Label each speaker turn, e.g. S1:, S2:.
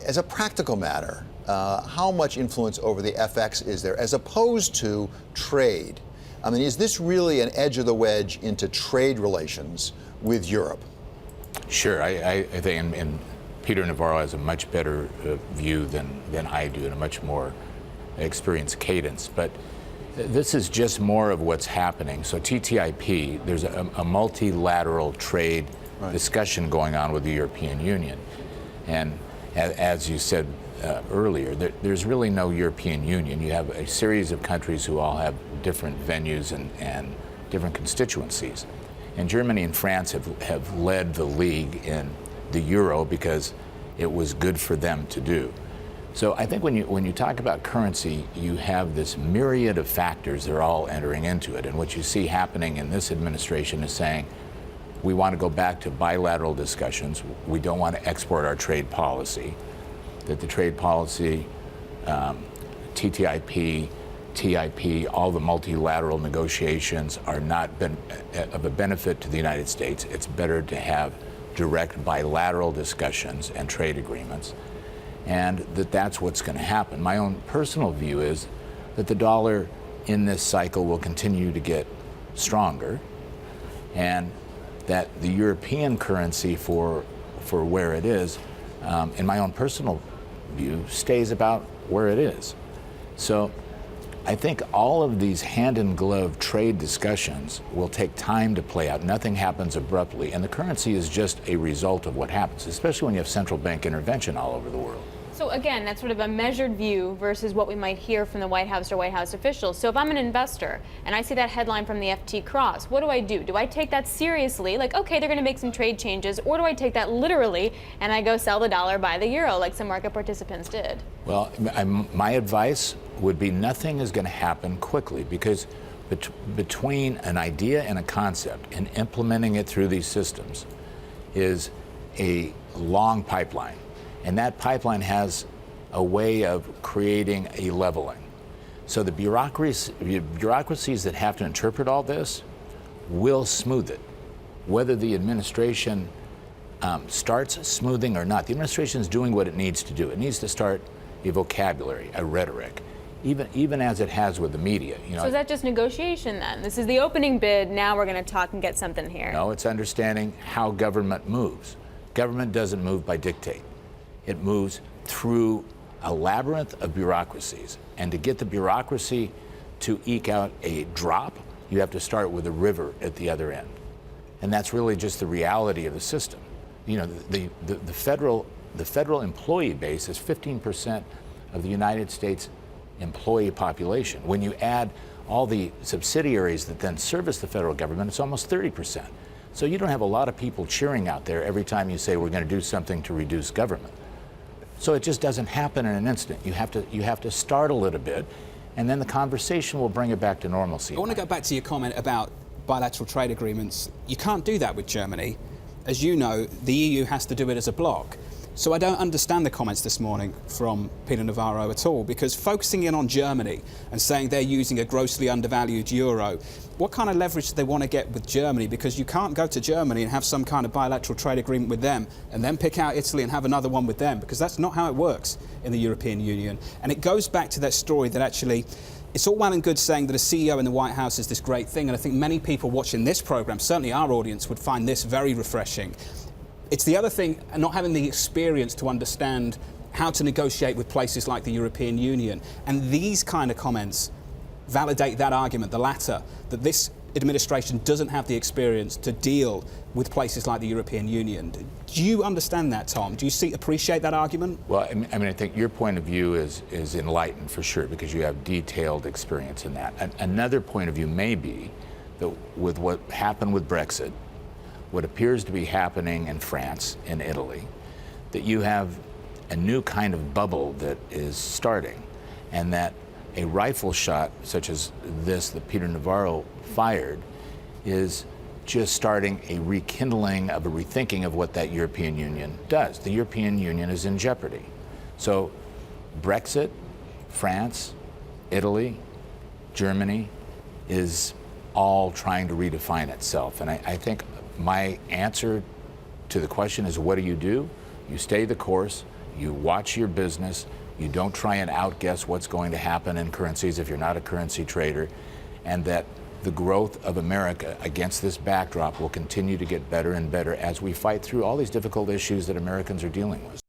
S1: as a practical matter, how much influence over the FX is there as opposed to trade? I mean, is this really an edge of the wedge into trade relations with Europe?
S2: Sure, I think, and Peter Navarro has a much better view than I do, and a much more experienced cadence. But this is just more of what's happening. So TTIP, there's a multilateral trade discussion going on with the European Union. And as you said earlier, there's really no European Union. You have a series of countries who all have different venues and different constituencies. And Germany and France have led the league in the euro because it was good for them to do. So I think when you talk about currency, you have this myriad of factors that are all entering into it. And what you see happening in this administration is saying, we want to go back to bilateral discussions. We don't want to export our trade policy. That the trade policy, TTIP, TIP, all the multilateral negotiations are not of a benefit to the United States. It's better to have direct bilateral discussions and trade agreements, and that's what's going to happen. My own personal view is that the dollar in this cycle will continue to get stronger, and that the European currency for where it is, in my own personal view, stays about where it is. So I think all of these hand-in-glove trade discussions will take time to play out. Nothing happens abruptly, and the currency is just a result of what happens, especially when you have central bank intervention all over the world.
S3: So again, that's sort of a measured view versus what we might hear from the White House or White House officials. So if I'm an investor and I see that headline from the FT Cross, what do? Do I take that seriously, like, okay, they're going to make some trade changes, or do I take that literally and I go sell the dollar, buy the euro, like some market participants did?
S2: Well, my advice would be nothing is going to happen quickly, because between an idea and a concept and implementing it through these systems is a long pipeline. And that pipeline has a way of creating a leveling. So the bureaucracies that have to interpret all this will smooth it. Whether the administration starts smoothing or not, the administration is doing what it needs to do. It needs to start a vocabulary, a rhetoric, even as it has with the media. You know,
S3: so is that just negotiation then? This is the opening bid, now we're going to talk and get something here.
S2: No, it's understanding how government moves. Government doesn't move by dictate. It moves through a labyrinth of bureaucracies. And to get the bureaucracy to eke out a drop, you have to start with a river at the other end. And that's really just the reality of the system. You know, the federal employee base is 15% of the United States employee population. When you add all the subsidiaries that then service the federal government, it's almost 30%. So you don't have a lot of people cheering out there every time you say we're going to do something to reduce government. So it just doesn't happen in an instant. You have to start a little bit, and then the conversation will bring it back to normalcy.
S4: I want to go back to your comment about bilateral trade agreements. You can't do that with Germany. As you know, the EU has to do it as a bloc. So I don't understand the comments this morning from Peter Navarro at all, because focusing in on Germany and saying they're using a grossly undervalued euro, what kind of leverage do they want to get with Germany? Because you can't go to Germany and have some kind of bilateral trade agreement with them and then pick out Italy and have another one with them, because that's not how it works in the European Union. And it goes back to that story that actually it's all well and good saying that a CEO in the White House is this great thing, and I think many people watching this program, certainly our audience, would find this very refreshing. It's the other thing, not having the experience to understand how to negotiate with places like the European Union. And these kind of comments validate that argument, the latter, that this administration doesn't have the experience to deal with places like the European Union. Do you understand that, Tom? Do you appreciate that argument?
S2: Well, I mean, I think your point of view is enlightened for sure, because you have detailed experience in that. Another point of view may be that with what happened with Brexit, what appears to be happening in France and Italy, that you have a new kind of bubble that is starting, and that a rifle shot such as this that Peter Navarro fired is just starting a rekindling of a rethinking of what that European Union does. The European Union is in jeopardy. So Brexit, France, Italy, Germany is all trying to redefine itself. And I think my answer to the question is, what do? You stay the course, You watch your business. You don't try and outguess what's going to happen in currencies if you're not a currency trader, and that the growth of America against this backdrop will continue to get better and better as we fight through all these difficult issues that Americans are dealing with.